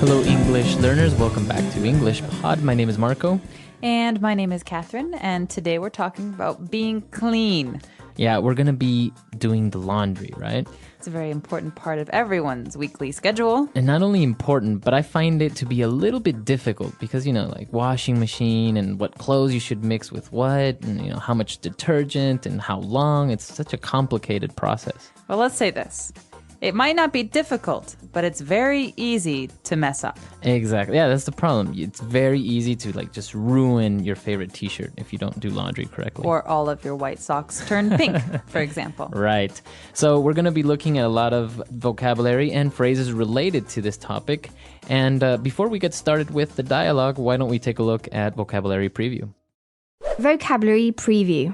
Hello, English learners. Welcome back to English Pod. My name is Marco. And my name is Catherine, and today we're talking about being clean. Yeah, we're going to be doing the laundry, right? It's a very important part of everyone's weekly schedule. And not only important, but I find it to be a little bit difficult because, like washing machine and what clothes you should mix with what, and, how much detergent and how long. It's such a complicated process. Well, let's say this. It might not be difficult, but it's very easy to mess up. Exactly. Yeah, that's the problem. It's very easy to just ruin your favorite t-shirt if you don't do laundry correctly. Or all of your white socks turn pink, for example. Right. So we're going to be looking at a lot of vocabulary and phrases related to this topic. And before we get started with the dialogue, why don't we take a look at vocabulary preview? Vocabulary preview.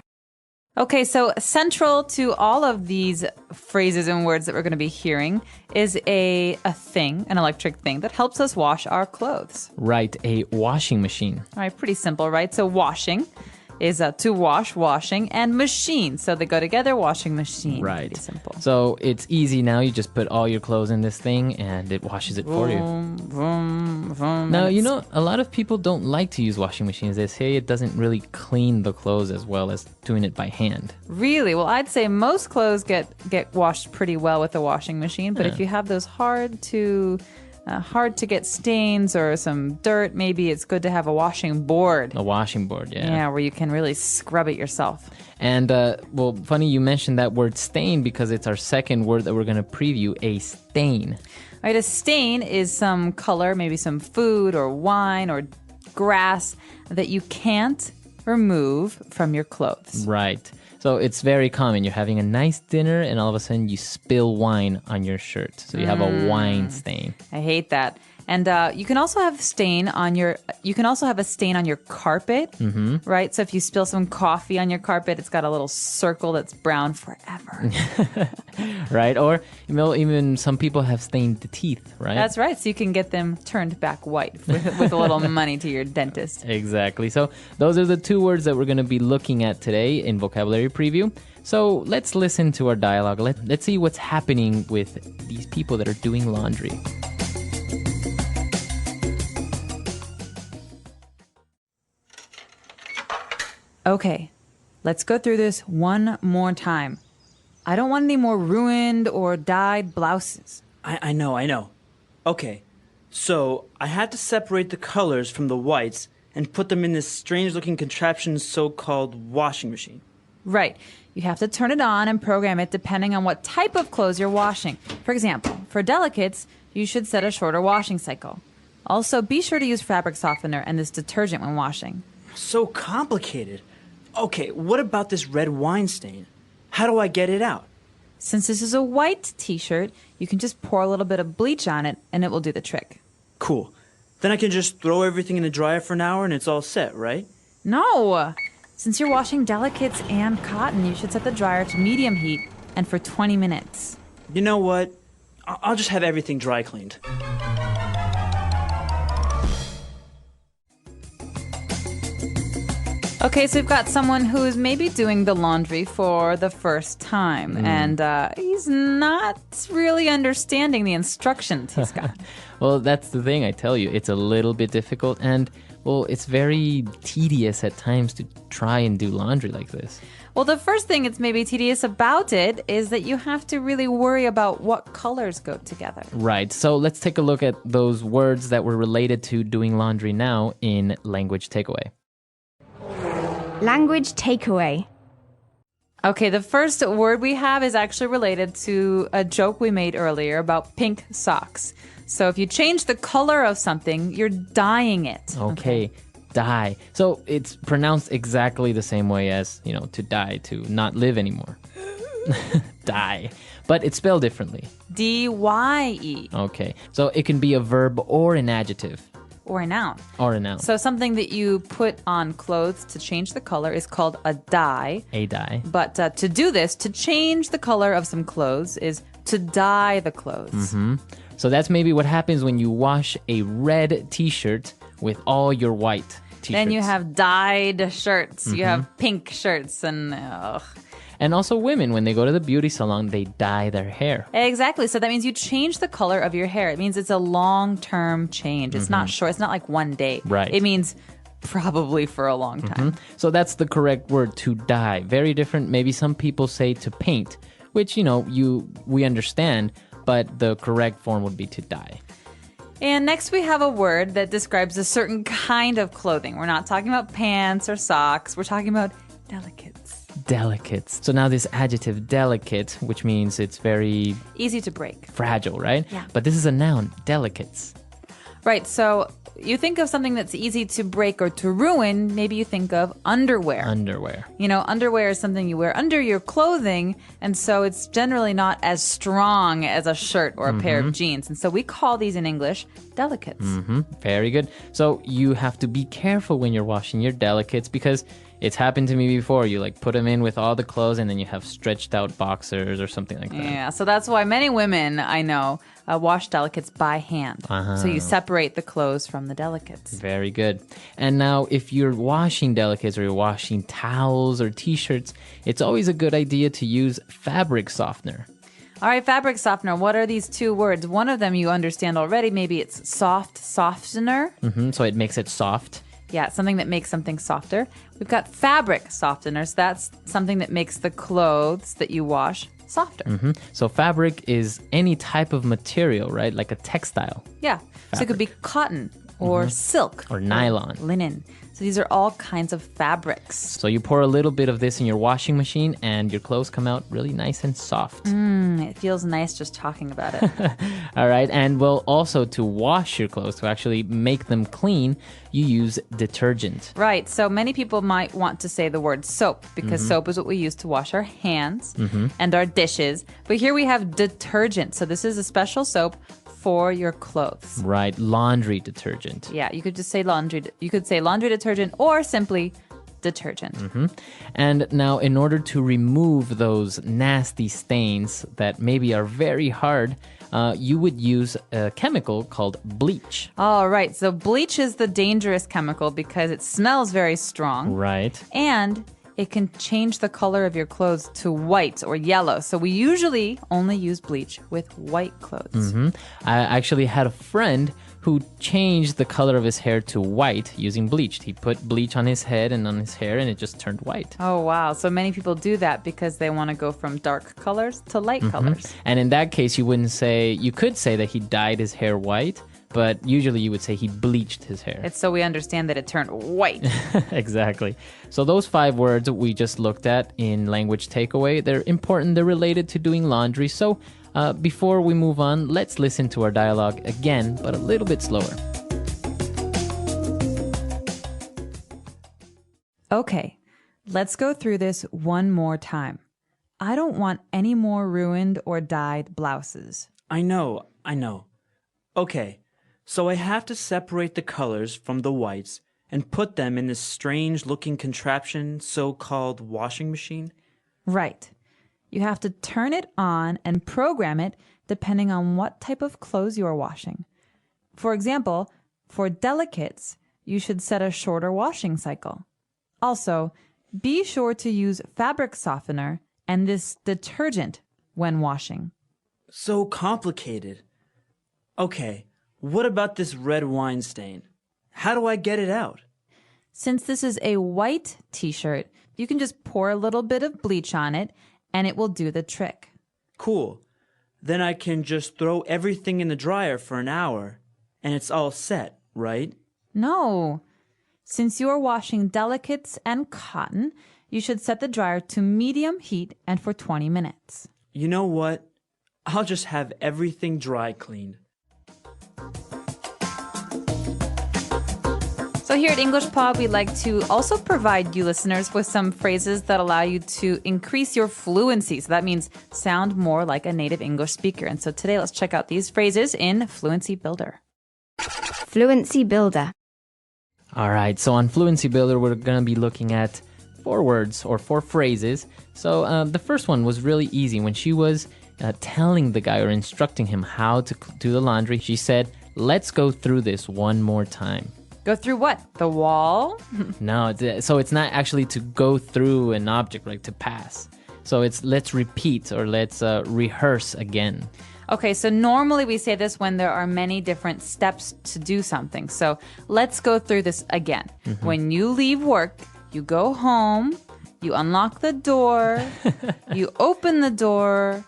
Okay, so central to all of these phrases and words that we're going to be hearing is a thing, an electric thing that helps us wash our clothes. Right, a washing machine. All right, pretty simple, right? So washing is to wash, washing, and machine. So they go together, washing machine. Right. Pretty simple. So it's easy now. You just put all your clothes in this thing and it washes it for you. Vroom, vroom, Now, a lot of people don't like to use washing machines. They say it doesn't really clean the clothes as well as doing it by hand. Really? Well, I'd say most clothes get washed pretty well with a washing machine. But if you have those hard to get stains or some dirt, maybe it's good to have a washing board. A washing board, yeah. Yeah, where you can really scrub it yourself. And, funny you mentioned that word stain because it's our second word that we're going to preview, a stain. All right, a stain is some color, maybe some food or wine or grass that you can't remove from your clothes. Right. So it's very common. You're having a nice dinner and all of a sudden you spill wine on your shirt. So you have a wine stain. I hate that. And you can also have a stain on your carpet, right? So if you spill some coffee on your carpet, it's got a little circle that's brown forever. Right? Or even some people have stained the teeth, right? That's right. So you can get them turned back white with a little money to your dentist. Exactly. So those are the two words that we're going to be looking at today in vocabulary preview. So let's listen to our dialogue. Let's see what's happening with these people that are doing laundry. Okay, let's go through this one more time. I don't want any more ruined or dyed blouses. I know. Okay, so I had to separate the colors from the whites and put them in this strange-looking contraption so-called washing machine. Right. You have to turn it on and program it depending on what type of clothes you're washing. For example, for delicates, you should set a shorter washing cycle. Also, be sure to use fabric softener and this detergent when washing. So complicated. Okay, what about this red wine stain? How do I get it out? Since this is a white t-shirt, you can just pour a little bit of bleach on it and it will do the trick. Cool. Then I can just throw everything in the dryer for an hour and it's all set, right? No! Since you're washing delicates and cotton, you should set the dryer to medium heat and for 20 minutes. You know what? I'll just have everything dry cleaned. Okay, so we've got someone who's maybe doing the laundry for the first time, and he's not really understanding the instructions he's got. Well, that's the thing, I tell you. It's a little bit difficult and, it's very tedious at times to try and do laundry like this. Well, the first thing that's maybe tedious about it is that you have to really worry about what colors go together. Right, so let's take a look at those words that were related to doing laundry now in Language Takeaway. Language takeaway. Okay, the first word we have is actually related to a joke we made earlier about pink socks. So if you change the color of something, you're dyeing it. Okay, dye. So it's pronounced exactly the same way as, to die, to not live anymore. Die. But it's spelled differently. D-Y-E. Okay, so it can be a verb or an adjective. Or a noun. Or a noun. So something that you put on clothes to change the color is called a dye. A dye. But to do this, to change the color of some clothes is to dye the clothes. Mm-hmm. So that's maybe what happens when you wash a red t-shirt with all your white t-shirts. Then you have dyed shirts. You have pink shirts and... And also women, when they go to the beauty salon, they dye their hair. Exactly. So that means you change the color of your hair. It means it's a long-term change. It's not short. It's not like one day. Right. It means probably for a long time. So that's the correct word, to dye. Very different. Maybe some people say to paint, which, we understand, but the correct form would be to dye. And next we have a word that describes a certain kind of clothing. We're not talking about pants or socks. We're talking about delicates. Delicates. So now this adjective, delicate, which means it's very Easy to break. fragile, right? Yeah. But this is a noun, delicates. Right. So you think of something that's easy to break or to ruin, maybe you think of underwear. Underwear. Underwear is something you wear under your clothing, and so it's generally not as strong as a shirt or a pair of jeans. And so we call these in English delicates. Very good. So you have to be careful when you're washing your delicates because it's happened to me before. You put them in with all the clothes and then you have stretched out boxers or something like that. Yeah, so that's why many women I know wash delicates by hand. So you separate the clothes from the delicates. Very good. And now if you're washing delicates or you're washing towels or t-shirts, it's always a good idea to use fabric softener. All right, fabric softener. What are these two words? One of them you understand already. Maybe it's soft softener. So it makes it soft. Yeah, something that makes something softer. We've got fabric softener. So that's something that makes the clothes that you wash softer. So fabric is any type of material, right? Like a textile. Yeah. So it could be cotton or silk Or nylon. linen. So these are all kinds of fabrics. So you pour a little bit of this in your washing machine and your clothes come out really nice and soft. It feels nice just talking about it. All right. And well, also to wash your clothes, to actually make them clean, you use detergent. Right. So many people might want to say the word soap because soap is what we use to wash our hands and our dishes. But here we have detergent. So this is a special soap for your clothes. Right. Laundry detergent. Yeah, you could just say laundry. You could say laundry detergent or simply detergent. And now in order to remove those nasty stains that maybe are very hard, you would use a chemical called bleach. All right. So bleach is the dangerous chemical because it smells very strong. Right. And it can change the color of your clothes to white or yellow. So we usually only use bleach with white clothes. I actually had a friend who changed the color of his hair to white using bleach. He put bleach on his head and on his hair and it just turned white. Oh, wow. So many people do that because they want to go from dark colors to light colors. And in that case, you could say that he dyed his hair white, but usually you would say he bleached his hair. It's so we understand that it turned white. Exactly. So those 5 words we just looked at in language takeaway, they're important. They're related to doing laundry. So before we move on, let's listen to our dialogue again, but a little bit slower. Okay, let's go through this one more time. I don't want any more ruined or dyed blouses. I know. Okay, so I have to separate the colors from the whites and put them in this strange-looking contraption so-called washing machine? Right. You have to turn it on and program it depending on what type of clothes you are washing. For example, for delicates, you should set a shorter washing cycle. Also, be sure to use fabric softener and this detergent when washing. So complicated. Okay, what about this red wine stain? How do I get it out? Since this is a white t-shirt, you can just pour a little bit of bleach on it and it will do the trick. Cool. Then I can just throw everything in the dryer for an hour and it's all set, right? No. Since you are washing delicates and cotton, you should set the dryer to medium heat and for 20 minutes. You know what? I'll just have everything dry cleaned. So here at English Pod, we like to also provide you listeners with some phrases that allow you to increase your fluency. So that means sound more like a native English speaker. And so today, let's check out these phrases in Fluency Builder. Fluency Builder. All right, so on Fluency Builder, we're going to be looking at 4 words or 4 phrases. So the first one was really easy. When she was telling the guy or instructing him how to do the laundry, she said, "Let's go through this one more time." Go through what? The wall? No, so it's not actually to go through an object, like to pass. So it's let's repeat or let's rehearse again. Okay, so normally we say this when there are many different steps to do something. So let's go through this again. When you leave work, you go home, you unlock the door, you open the door,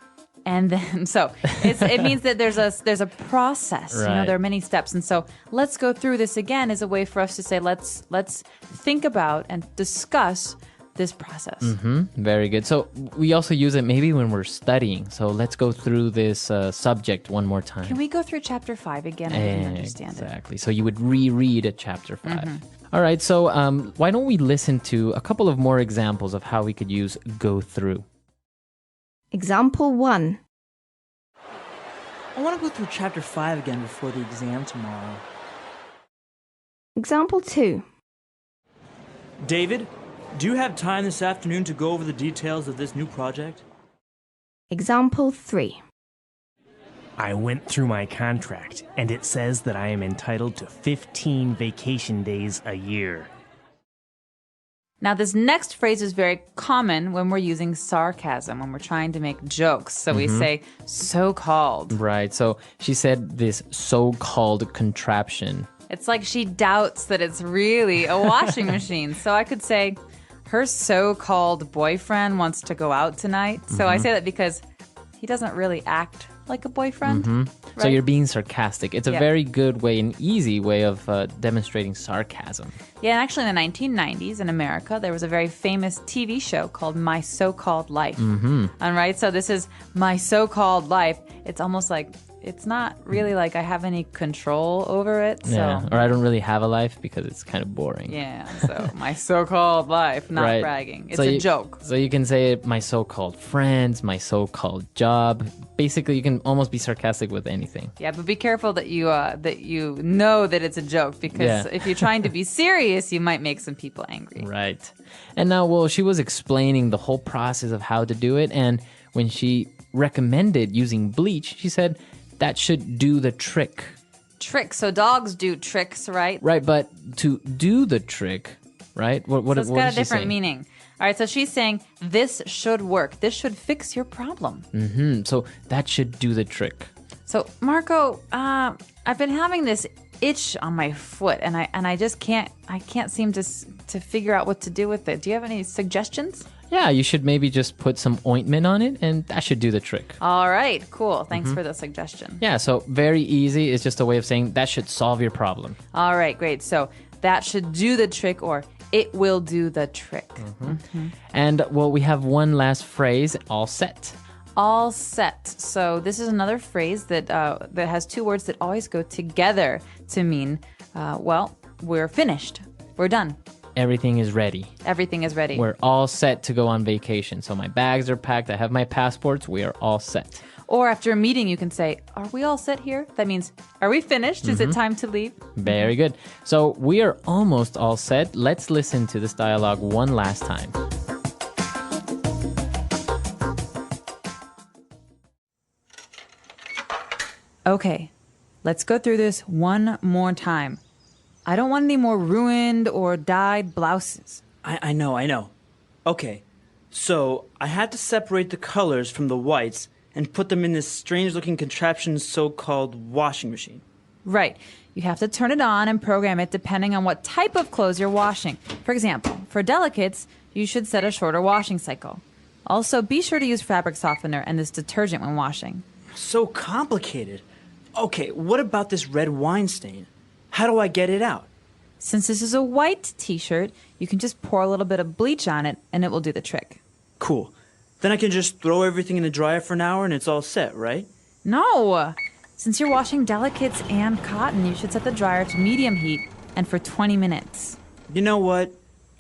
and then it means that there's a process. Right. You know, there are many steps, and so let's go through this again is a way for us to say let's think about and discuss this process. Very good. So we also use it maybe when we're studying. So let's go through this subject one more time. Can we go through chapter 5 again? I didn't understand it. Exactly. So you would reread chapter 5. All right. So why don't we listen to a couple of more examples of how we could use go through? Example 1. I want to go through chapter 5 again before the exam tomorrow. Example 2. David, do you have time this afternoon to go over the details of this new project? Example 3. I went through my contract, and it says that I am entitled to 15 vacation days a year. Now, this next phrase is very common when we're using sarcasm, when we're trying to make jokes. So we say so-called. Right. So she said this so-called contraption. It's like she doubts that it's really a washing machine. So I could say, her so-called boyfriend wants to go out tonight. So I say that because he doesn't really act like a boyfriend. Right? So you're being sarcastic. It's a Yeah. very good way, an easy way of demonstrating sarcasm. Yeah, and actually in the 1990s in America, there was a very famous TV show called My So-Called Life. All right, so this is my so-called life. It's almost like, it's not really like I have any control over it. So. Yeah. Or I don't really have a life because it's kind of boring. Yeah, so my so-called life, not Right. bragging. It's So a you- joke. So you can say my so-called friends, my so-called job. Basically, you can almost be sarcastic with anything. Yeah, but be careful that you know that it's a joke because Yeah. if you're trying to be serious, you might make some people angry. Right. And now, well, she was explaining the whole process of how to do it. And when she recommended using bleach, she said that should do the trick. Trick. So dogs do tricks, right? Right. But to do the trick, right? What So it's what got is a she different saying? meaning. All right, so she's saying this should work. This should fix your problem. So that should do the trick. So Marco, I've been having this itch on my foot, and I just can't seem to figure out what to do with it. Do you have any suggestions? Yeah, you should maybe just put some ointment on it, and that should do the trick. All right, cool. Thanks for the suggestion. Yeah, so very easy. It's just a way of saying that should solve your problem. All right, great. So that should do the trick, or it will do the trick. And well, we have one last phrase, all set. All set. So this is another phrase that that has two words that always go together to mean, well, we're finished. We're done. Everything is ready. Everything is ready. We're all set to go on vacation. So my bags are packed. I have my passports. We are all set. Or after a meeting, you can say, are we all set here? That means, are we finished? Is it time to leave? Very good. So we are almost all set. Let's listen to this dialogue one last time. Okay, let's go through this one more time. I don't want any more ruined or dyed blouses. I know. Okay, so I had to separate the colors from the whites and put them in this strange-looking contraption so-called washing machine. Right. You have to turn it on and program it depending on what type of clothes you're washing. For example, for delicates, you should set a shorter washing cycle. Also, be sure to use fabric softener and this detergent when washing. So complicated. Okay, what about this red wine stain? How do I get it out? Since this is a white t-shirt, you can just pour a little bit of bleach on it and it will do the trick. Cool. Then I can just throw everything in the dryer for an hour and it's all set, right? No! Since you're washing delicates and cotton, you should set the dryer to medium heat and for 20 minutes. You know what?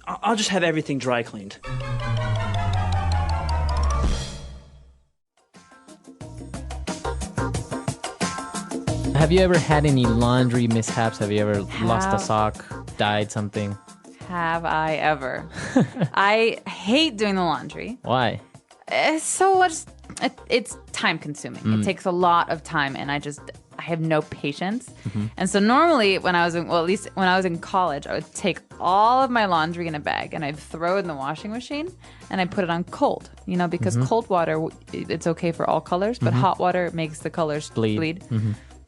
I'll just have everything dry cleaned. Have you ever had any laundry mishaps? Have you ever lost a Have. sock, dyed something? Have I ever? I hate doing the laundry. Why? It's so much. It's time consuming. It takes a lot of time, and I have no patience. And so normally when I was in, well, at least when I was in college, I would take all of my laundry in a bag and I'd throw it in the washing machine and I'd put it on cold, because cold water, it's okay for all colors, but hot water makes the colors bleed.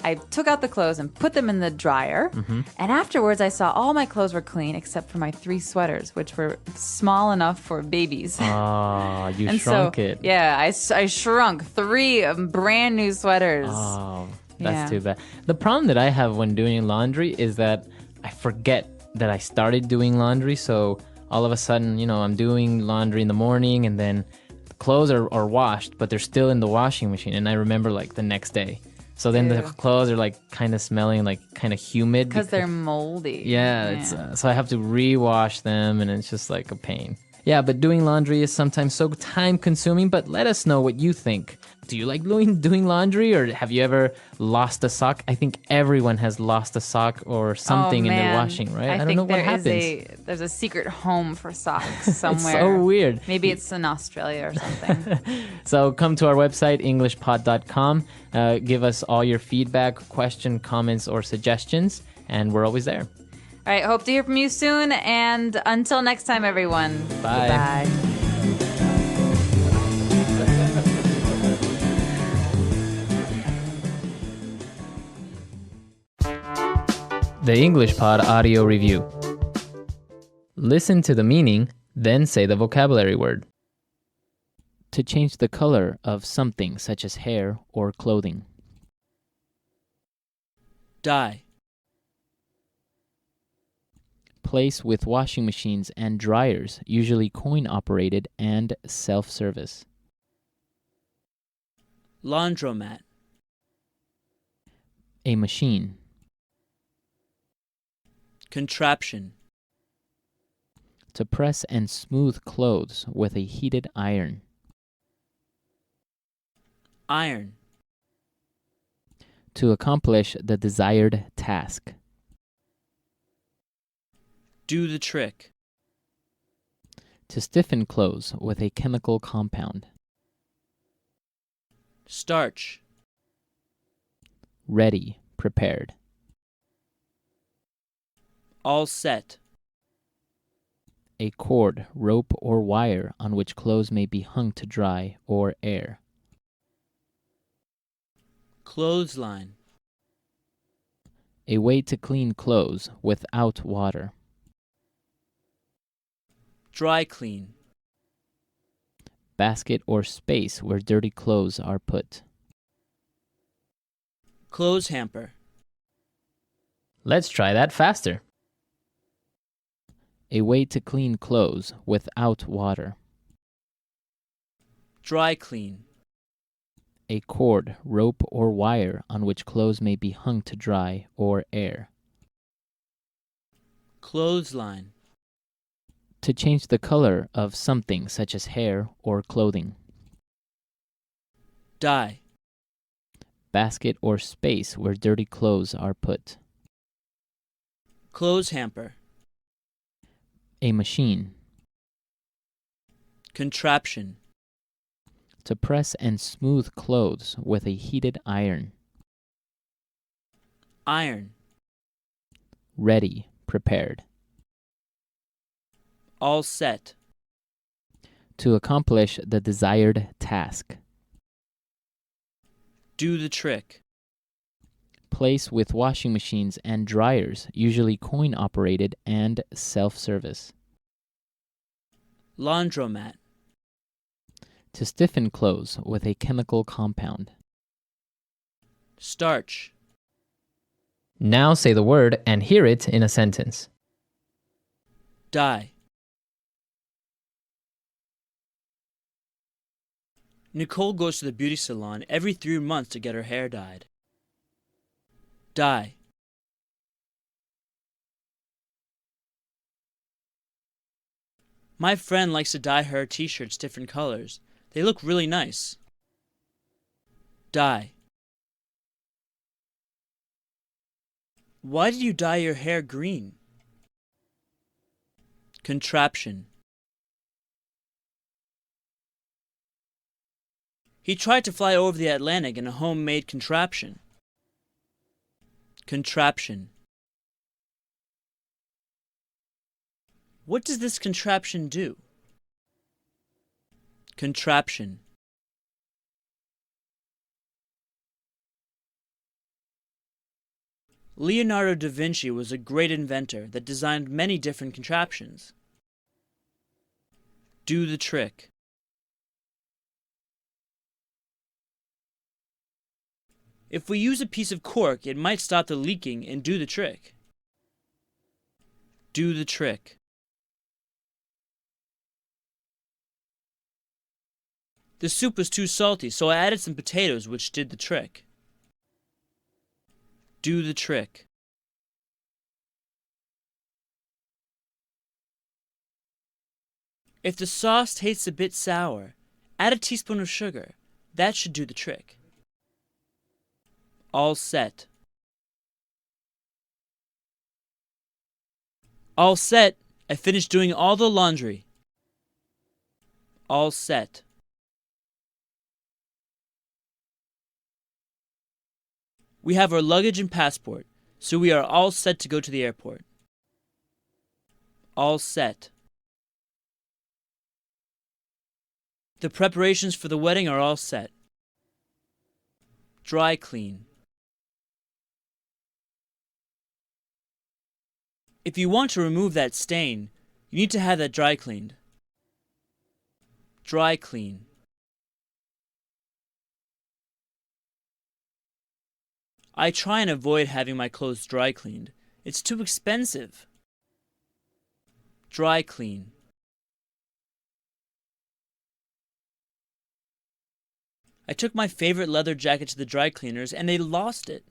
I took out the clothes and put them in the dryer. And afterwards, I saw all my clothes were clean except for my 3 sweaters, which were small enough for babies. Oh, you And shrunk so, it. Yeah, I shrunk 3 brand new sweaters. Oh, Yeah. that's too bad. The problem that I have when doing laundry is that I forget that I started doing laundry. So all of a sudden, I'm doing laundry in the morning and then the clothes are washed, but they're still in the washing machine. And I remember like the next day. So then the Ew. clothes are like kind of smelling like kind of humid. Because they're moldy. Yeah. So I have to rewash them and it's just like a pain. Yeah, but doing laundry is sometimes so time consuming, but let us know what you think. Do you like doing laundry or have you ever lost a sock? I think everyone has lost a sock or something in their washing, right? I don't know think what happens. there's a secret home for socks somewhere. It's so weird. Maybe it's in Australia or something. So come to our website, englishpod.com. Give us all your feedback, question, comments, or suggestions, and we're always there. All right, hope to hear from you soon. And until next time, everyone. Bye. Goodbye. The English Pod Audio Review. Listen to the meaning, then say the vocabulary word. To change the color of something such as hair or clothing. Dye. Place with washing machines and dryers, usually coin-operated and self-service. Laundromat. A machine. Contraption. To press and smooth clothes with a heated iron. Iron. To accomplish the desired task. Do the trick. To stiffen clothes with a chemical compound. Starch. Ready, prepared. All set. A cord, rope, or wire on which clothes may be hung to dry or air. Clothesline. A way to clean clothes without water. Dry clean. Basket or space where dirty clothes are put. Clothes hamper. Let's try that faster. A way to clean clothes without water. Dry clean. A cord, rope, or wire on which clothes may be hung to dry or air. Clothesline. To change the color of something such as hair or clothing. Dye. Basket or space where dirty clothes are put. Clothes hamper. A machine. Contraption. To press and smooth clothes with a heated iron. Iron. Ready, prepared. All set. To accomplish the desired task. Do the trick. Place with washing machines and dryers, usually coin-operated and self-service. Laundromat. To stiffen clothes with a chemical compound. Starch. Now say the word and hear it in a sentence. Dye. Nicole goes to the beauty salon every 3 months to get her hair dyed. Dye. My friend likes to dye her t-shirts different colors. They look really nice. Dye. Why did you dye your hair green? Contraption. He tried to fly over the Atlantic in a homemade contraption. Contraption. What does this contraption do? Contraption. Leonardo da Vinci was a great inventor that designed many different contraptions. Do the trick. If we use a piece of cork, it might stop the leaking and do the trick. Do the trick. The soup was too salty, so I added some potatoes, which did the trick. Do the trick. If the sauce tastes a bit sour, add a teaspoon of sugar. That should do the trick. All set. All set. I finished doing all the laundry. All set. We have our luggage and passport, so we are all set to go to the airport. All set. The preparations for the wedding are all set. Dry clean. If you want to remove that stain, you need to have that dry cleaned. Dry clean. I try and avoid having my clothes dry cleaned. It's too expensive. Dry clean. I took my favorite leather jacket to the dry cleaners and they lost it.